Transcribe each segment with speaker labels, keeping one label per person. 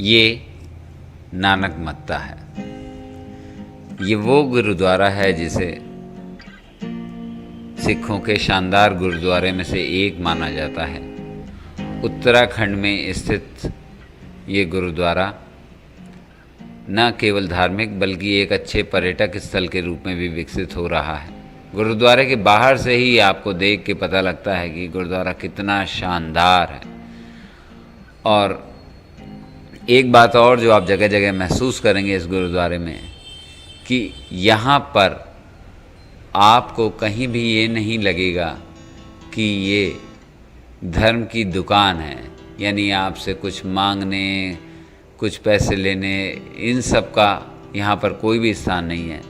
Speaker 1: ये नानक मत्ता है। ये वो गुरुद्वारा है जिसे सिखों के शानदार गुरुद्वारे में से एक माना जाता है। उत्तराखंड में स्थित ये गुरुद्वारा न केवल धार्मिक बल्कि एक अच्छे पर्यटक स्थल के रूप में भी विकसित हो रहा है। गुरुद्वारे के बाहर से ही आपको देख के पता लगता है कि गुरुद्वारा कितना शानदार है। और एक बात और जो आप जगह जगह महसूस करेंगे इस गुरुद्वारे में, कि यहाँ पर आपको कहीं भी ये नहीं लगेगा कि ये धर्म की दुकान है, यानी आपसे कुछ मांगने, कुछ पैसे लेने, इन सब का यहाँ पर कोई भी स्थान नहीं है।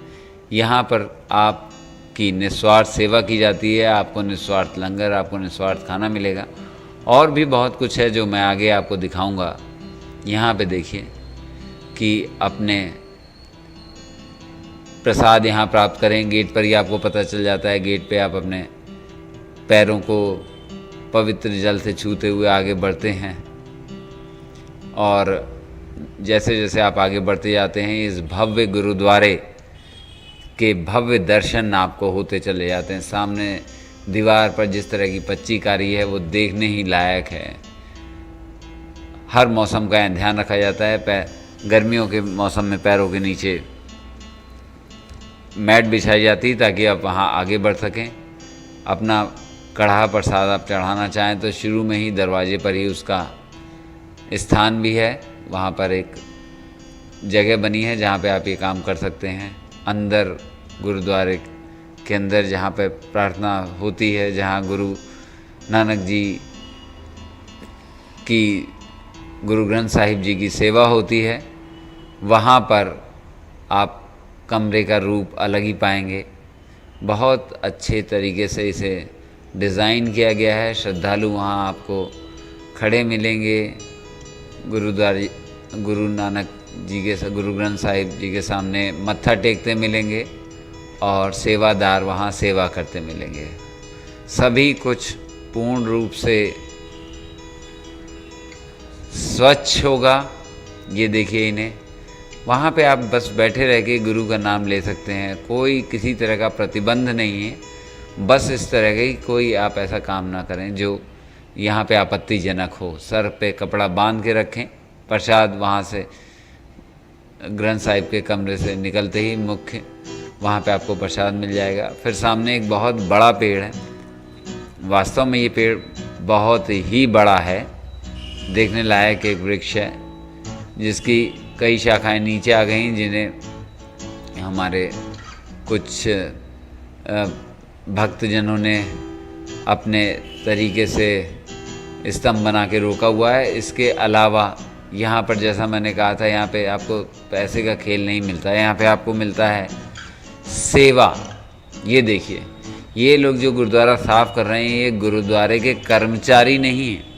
Speaker 1: यहाँ पर आपकी निस्वार्थ सेवा की जाती है, आपको निस्वार्थ लंगर, आपको निस्वार्थ खाना मिलेगा। और भी बहुत कुछ है जो मैं आगे आपको दिखाऊंगा। यहाँ पे देखिए कि अपने प्रसाद यहाँ प्राप्त करें, गेट पर ही आपको पता चल जाता है। गेट पे आप अपने पैरों को पवित्र जल से छूते हुए आगे बढ़ते हैं और जैसे जैसे आप आगे बढ़ते जाते हैं इस भव्य गुरुद्वारे के भव्य दर्शन आपको होते चले जाते हैं। सामने दीवार पर जिस तरह की पच्चीकारी है वो देखने ही लायक है। हर मौसम का ध्यान रखा जाता है। गर्मियों के मौसम में पैरों के नीचे मैट बिछाई जाती है ताकि आप वहाँ आगे बढ़ सकें। अपना कढ़ा प्रसाद आप चढ़ाना चाहें तो शुरू में ही दरवाजे पर ही उसका स्थान भी है। वहाँ पर एक जगह बनी है जहाँ पे आप ये काम कर सकते हैं। अंदर गुरुद्वारे के अंदर जहाँ पे प्रार्थना होती है, जहाँ गुरु नानक जी की गुरु ग्रंथ साहिब जी की सेवा होती है, वहाँ पर आप कमरे का रूप अलग ही पाएंगे। बहुत अच्छे तरीके से इसे डिज़ाइन किया गया है। श्रद्धालु वहाँ आपको खड़े मिलेंगे, गुरु नानक जी के गुरु ग्रंथ साहिब जी के सामने मत्था टेकते मिलेंगे और सेवादार वहाँ सेवा करते मिलेंगे। सभी कुछ पूर्ण रूप से स्वच्छ होगा। ये देखिए इन्हें, वहाँ पे आप बस बैठे रह के गुरु का नाम ले सकते हैं। कोई किसी तरह का प्रतिबंध नहीं है। बस इस तरह की कोई आप ऐसा काम ना करें जो यहाँ पे आपत्तिजनक हो। सर पे कपड़ा बांध के रखें। प्रसाद वहाँ से ग्रंथ साहिब के कमरे से निकलते ही मुख्य वहाँ पे आपको प्रसाद मिल जाएगा। फिर सामने एक बहुत बड़ा पेड़ है। वास्तव में ये पेड़ बहुत ही बड़ा है, देखने लायक एक वृक्ष है जिसकी कई शाखाएं नीचे आ गई, जिन्हें हमारे कुछ भक्तजनों ने अपने तरीके से स्तंभ बना के रोका हुआ है। इसके अलावा यहाँ पर जैसा मैंने कहा था, यहाँ पे आपको पैसे का खेल नहीं मिलता है, यहाँ पे आपको मिलता है सेवा। ये देखिए, ये लोग जो गुरुद्वारा साफ़ कर रहे हैं ये गुरुद्वारे के कर्मचारी नहीं हैं।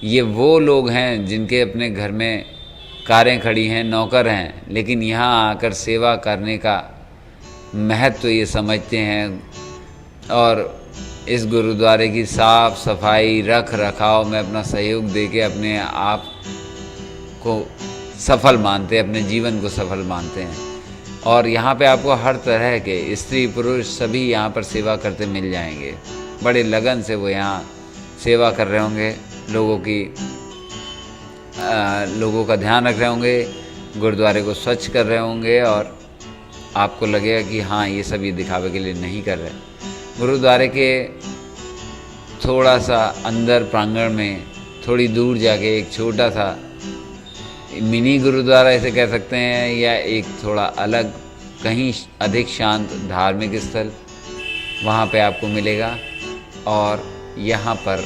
Speaker 1: ये वो लोग हैं जिनके अपने घर में कारें खड़ी हैं, नौकर हैं, लेकिन यहाँ आकर सेवा करने का महत्व ये समझते हैं और इस गुरुद्वारे की साफ़ सफाई रख रखाव में अपना सहयोग देके अपने आप को सफल मानते हैं, अपने जीवन को सफल मानते हैं। और यहाँ पे आपको हर तरह के स्त्री पुरुष सभी यहाँ पर सेवा करते मिल जाएंगे। बड़े लगन से वो यहाँ सेवा कर रहे होंगे, लोगों का ध्यान रख रहे होंगे, गुरुद्वारे को स्वच्छ कर रहे होंगे और आपको लगेगा कि हाँ ये सब ये दिखावे के लिए नहीं कर रहे। गुरुद्वारे के थोड़ा सा अंदर प्रांगण में थोड़ी दूर जाके एक छोटा सा मिनी गुरुद्वारा इसे कह सकते हैं, या एक थोड़ा अलग कहीं अधिक शांत धार्मिक स्थल वहाँ पे आपको मिलेगा। और यहाँ पर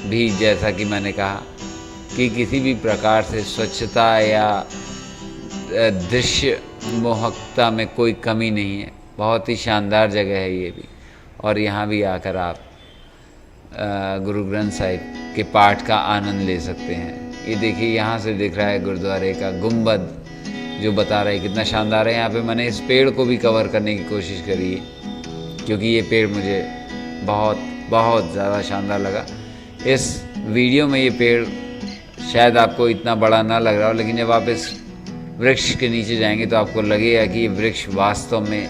Speaker 1: भी जैसा कि मैंने कहा कि किसी भी प्रकार से स्वच्छता या दृश्य मोहकता में कोई कमी नहीं है। बहुत ही शानदार जगह है ये भी। और यहाँ भी आकर आप गुरु ग्रंथ साहिब के पाठ का आनंद ले सकते हैं। ये देखिए यहाँ से दिख रहा है गुरुद्वारे का गुंबद, जो बता रहा है कितना शानदार है। यहाँ पे मैंने इस पेड़ को भी कवर करने की कोशिश करी है क्योंकि ये पेड़ मुझे बहुत बहुत ज़्यादा शानदार लगा। इस वीडियो में ये पेड़ शायद आपको इतना बड़ा ना लग रहा हो, लेकिन जब आप इस वृक्ष के नीचे जाएंगे तो आपको लगेगा कि ये वृक्ष वास्तव में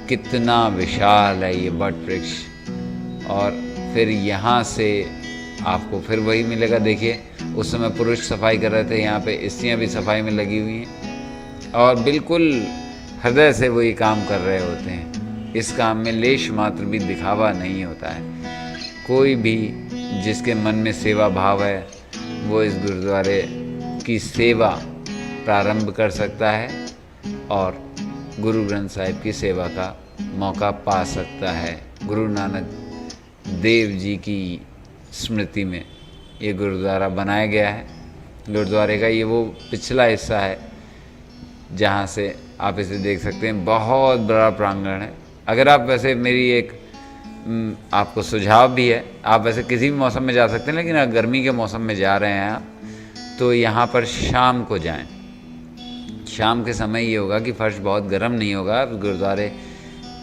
Speaker 1: कितना विशाल है, ये बट वृक्ष। और फिर यहाँ से आपको फिर वही मिलेगा। देखिए उस समय पुरुष सफाई कर रहे थे, यहाँ पे स्त्रियाँ भी सफाई में लगी हुई हैं और बिल्कुल हृदय से वो ये काम कर रहे होते हैं। इस काम में लेश मात्र भी दिखावा नहीं होता है। कोई भी जिसके मन में सेवा भाव है वो इस गुरुद्वारे की सेवा प्रारंभ कर सकता है और गुरु ग्रंथ साहिब की सेवा का मौका पा सकता है। गुरु नानक देव जी की स्मृति में ये गुरुद्वारा बनाया गया है। गुरुद्वारे का ये वो पिछला हिस्सा है जहाँ से आप इसे देख सकते हैं। बहुत बड़ा प्रांगण है। अगर आप वैसे मेरी एक आपको सुझाव भी है, आप वैसे किसी भी मौसम में जा सकते हैं, लेकिन अगर गर्मी के मौसम में जा रहे हैं आप तो यहाँ पर शाम को जाएं। शाम के समय ये होगा कि फर्श बहुत गर्म नहीं होगा, आप गुरुद्वारे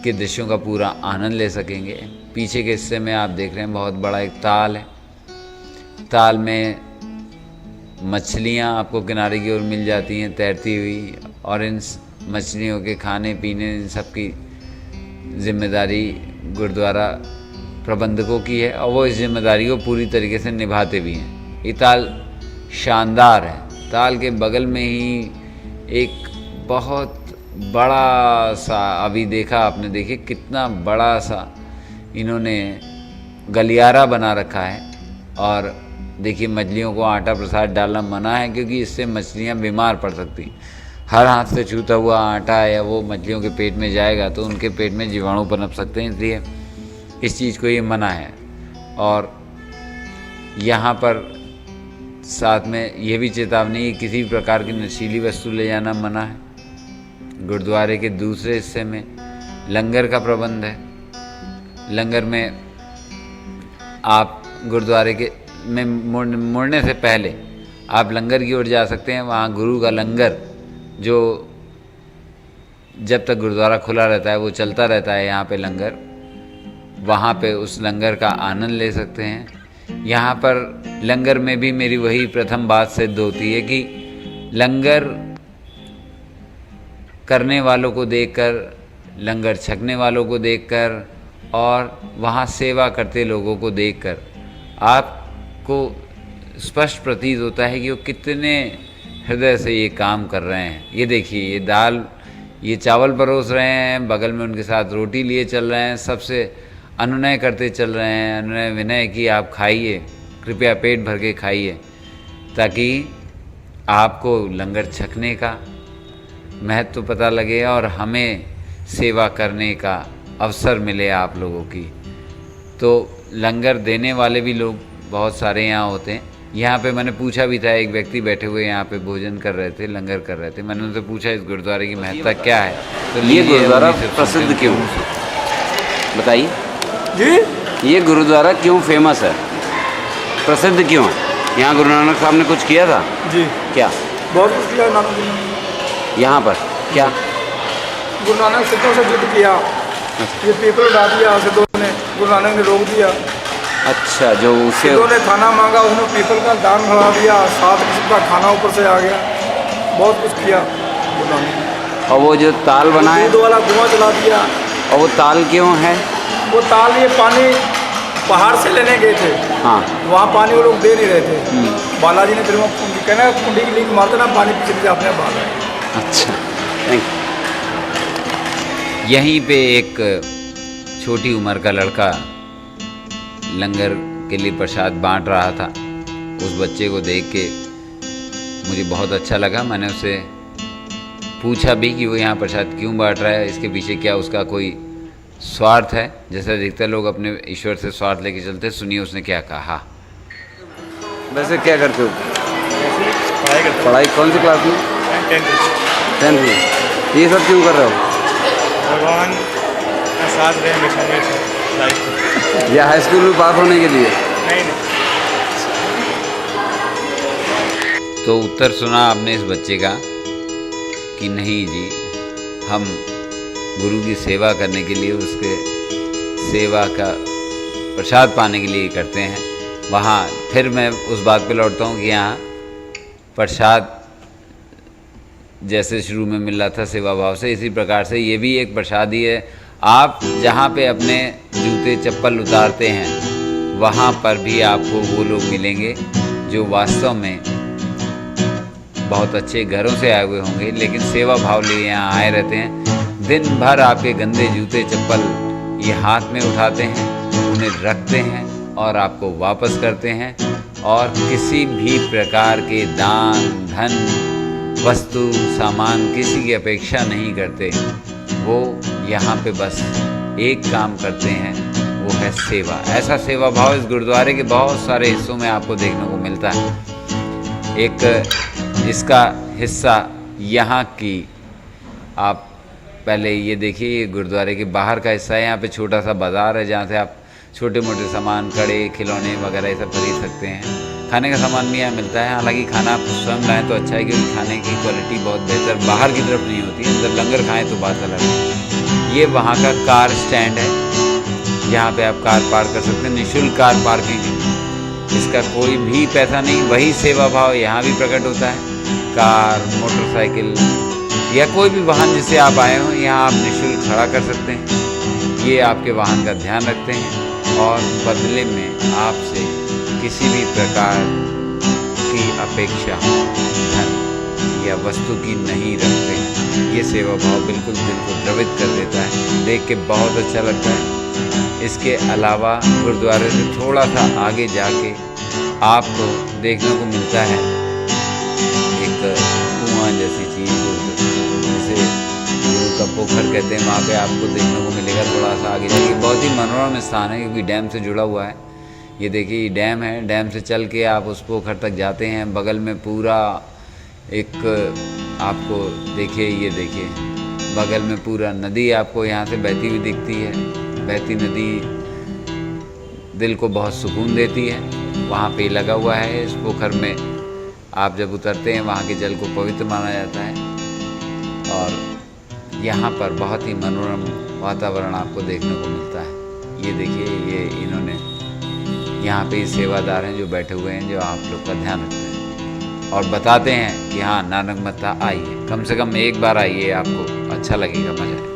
Speaker 1: के दृश्यों का पूरा आनंद ले सकेंगे। पीछे के हिस्से में आप देख रहे हैं बहुत बड़ा एक ताल है। ताल में मछलियाँ आपको किनारे की ओर मिल जाती हैं तैरती हुई, और इन मछलियों के खाने पीने इन सब की जिम्मेदारी गुरुद्वारा प्रबंधकों की है और वो इस जिम्मेदारी को पूरी तरीके से निभाते भी हैं। ये ताल शानदार है। ताल के बगल में ही एक बहुत बड़ा सा, अभी देखा आपने, देखिए कितना बड़ा सा इन्होंने गलियारा बना रखा है। और देखिए मछलियों को आटा प्रसाद डालना मना है क्योंकि इससे मछलियाँ बीमार पड़ सकती। हर हाथ से छूता हुआ आटा या वो मछलियों के पेट में जाएगा तो उनके पेट में जीवाणु पनप सकते हैं, इसलिए इस चीज़ को ये मना है। और यहाँ पर साथ में ये भी चेतावनी है, किसी भी प्रकार की नशीली वस्तु ले जाना मना है। गुरुद्वारे के दूसरे हिस्से में लंगर का प्रबंध है। लंगर में आप गुरुद्वारे के में मुड़ने से पहले आप लंगर की ओर जा सकते हैं। वहाँ गुरु का लंगर जो जब तक गुरुद्वारा खुला रहता है वो चलता रहता है, यहाँ पे लंगर, वहाँ पे उस लंगर का आनंद ले सकते हैं। यहाँ पर लंगर में भी मेरी वही प्रथम बात सिद्ध होती है कि लंगर करने वालों को देखकर, लंगर छकने वालों को देखकर और वहाँ सेवा करते लोगों को देखकर आपको स्पष्ट प्रतीत होता है कि वो कितने हृदय से ये काम कर रहे हैं। ये देखिए ये दाल, ये चावल परोस रहे हैं, बगल में उनके साथ रोटी लिए चल रहे हैं, सबसे अनुनय करते चल रहे हैं, अनुनय विनय कि आप खाइए, कृपया पेट भर के खाइए, ताकि आपको लंगर छकने का महत्व पता लगे और हमें सेवा करने का अवसर मिले आप लोगों की। तो लंगर देने वाले भी लोग बहुत सारे यहाँ होते हैं। यहाँ पे मैंने पूछा भी था, एक व्यक्ति बैठे हुए यहाँ पे भोजन कर रहे थे, लंगर कर रहे थे। मैंने उनसे पूछा इस गुरुद्वारे की महत्ता क्या है। तो
Speaker 2: ये गुरुद्वारा प्रसिद्ध क्यों, बताइए जी। ये गुरुद्वारा क्यों फेमस है, प्रसिद्ध क्यों है? यहाँ गुरु नानक साहब ने कुछ किया था
Speaker 3: जी।
Speaker 2: क्या?
Speaker 3: बहुत कुछ किया नानक जी ने।
Speaker 2: यहाँ पर क्या?
Speaker 3: गुरु नानक सिद्धों से युद्ध किया, ये पीपल उड़ा दिया सिद्धों ने, गुरु नानक ने रोक दिया।
Speaker 2: अच्छा, जो उसे
Speaker 3: सिद्धों ने खाना मांगा, उसने पीपल का दान बढ़ा दिया, 7 किस्म का खाना ऊपर से आ गया। बहुत कुछ किया गुरु नानक ने।
Speaker 2: और वो जो ताल बना है,
Speaker 3: दूध वाला कुआं चला दिया।
Speaker 2: और वो ताल क्यों है?
Speaker 3: वो ताल, ये पानी पहाड़ से लेने गए थे,
Speaker 2: हाँ,
Speaker 3: वहाँ पानी वो लोग दे नहीं रहे थे। बालाजी ने फिर वो कहना कुंडी की लीक मारते ना, पानी पीछे से अपने बाहर आए।
Speaker 2: अच्छा, थैंक यू।
Speaker 1: यहीं पे एक छोटी उम्र का लड़का लंगर के लिए प्रसाद बांट रहा था। उस बच्चे को देख के मुझे बहुत अच्छा लगा। मैंने उससे पूछा भी कि वो यहाँ प्रसाद क्यों बांट रहा है, इसके पीछे क्या उसका कोई स्वार्थ है। जैसे अधिकतर लोग अपने ईश्वर से स्वार्थ लेके चलते। सुनिए उसने क्या कहा।
Speaker 2: वैसे क्या करते हो?
Speaker 3: पढ़ाई करते।
Speaker 2: पढ़ाई कौन सी क्लास में? 10th में। ये सब क्यों कर रहे हो?
Speaker 3: भगवान का साथ रहे हमेशा लाइफ।
Speaker 2: या हाई स्कूल में पास होने के लिए?
Speaker 3: नहीं।
Speaker 1: तो उत्तर सुना आपने इस बच्चे का कि नहीं जी, हम गुरु की सेवा करने के लिए, उसके सेवा का प्रसाद पाने के लिए करते हैं। वहाँ फिर मैं उस बात पे लौटता हूँ कि यहाँ प्रसाद जैसे शुरू में मिल रहा था सेवा भाव से, इसी प्रकार से ये भी एक प्रसाद ही है। आप जहाँ पे अपने जूते चप्पल उतारते हैं वहाँ पर भी आपको वो लोग मिलेंगे जो वास्तव में बहुत अच्छे घरों से आए हुए होंगे, लेकिन सेवा भाव लिए यहाँ आए रहते हैं। दिन भर आपके गंदे जूते चप्पल ये हाथ में उठाते हैं, उन्हें रखते हैं और आपको वापस करते हैं, और किसी भी प्रकार के दान धन वस्तु सामान किसी की अपेक्षा नहीं करते। वो यहाँ पे बस एक काम करते हैं, वो है सेवा। ऐसा सेवा भाव इस गुरुद्वारे के बहुत सारे हिस्सों में आपको देखने को मिलता है। एक इसका हिस्सा यहाँ की आप पहले ये देखिए, ये गुरुद्वारे के बाहर का हिस्सा है। यहाँ पे छोटा सा बाज़ार है जहाँ से आप छोटे मोटे सामान, कड़े, खिलौने वगैरह ये सब खरीद सकते हैं। खाने का सामान भी यहाँ मिलता है। हालांकि खाना आप स्वयं लाएँ तो अच्छा है, क्योंकि खाने की क्वालिटी बहुत बेहतर बाहर की तरफ नहीं होती, अंदर लंगर खाएँ तो बात अलग है। ये वहाँ का कार स्टैंड है, यहाँ पे आप कार पार्क कर सकते हैं, निःशुल्क कार पार्किंग है, इसका कोई भी पैसा नहीं। वही सेवा भाव यहाँ भी प्रकट होता है। कार, मोटरसाइकिल या कोई भी वाहन जिससे आप आए हों, यहाँ आप निःशुल्क खड़ा कर सकते हैं। ये आपके वाहन का ध्यान रखते हैं और बदले में आपसे किसी भी प्रकार की अपेक्षा धन या वस्तु की नहीं रखते हैं। ये सेवा भाव बिल्कुल दिल को द्रवित कर देता है, देख के बहुत अच्छा लगता है। इसके अलावा गुरुद्वारे से थोड़ा सा आगे जाके आपको देखने को मिलता है एक कुआं जैसी चीज़, जिसे गुरु का पोखर कहते हैं। वहाँ पे आपको देखने को मिलेगा थोड़ा सा आगे जाके। बहुत ही मनोरम स्थान है, क्योंकि डैम से जुड़ा हुआ है। ये देखिए, ये डैम है, डैम से चल के आप उस पोखर तक जाते हैं। बगल में पूरा एक आपको देखिए, ये देखिए बगल में पूरा नदी आपको यहाँ से बहती हुई दिखती है। बहती नदी दिल को बहुत सुकून देती है। वहाँ पे लगा हुआ है, इस पोखर में आप जब उतरते हैं वहाँ के जल को पवित्र माना जाता है। और यहाँ पर बहुत ही मनोरम वातावरण आपको देखने को मिलता है। ये देखिए, ये इन्होंने यहाँ पे सेवादार हैं जो बैठे हुए हैं, जो आप लोग का ध्यान रखते हैं और बताते हैं कि हाँ, नानक मत्ता आइए, कम से कम एक बार आइए, आपको अच्छा लगेगा, मज़ा आएगा।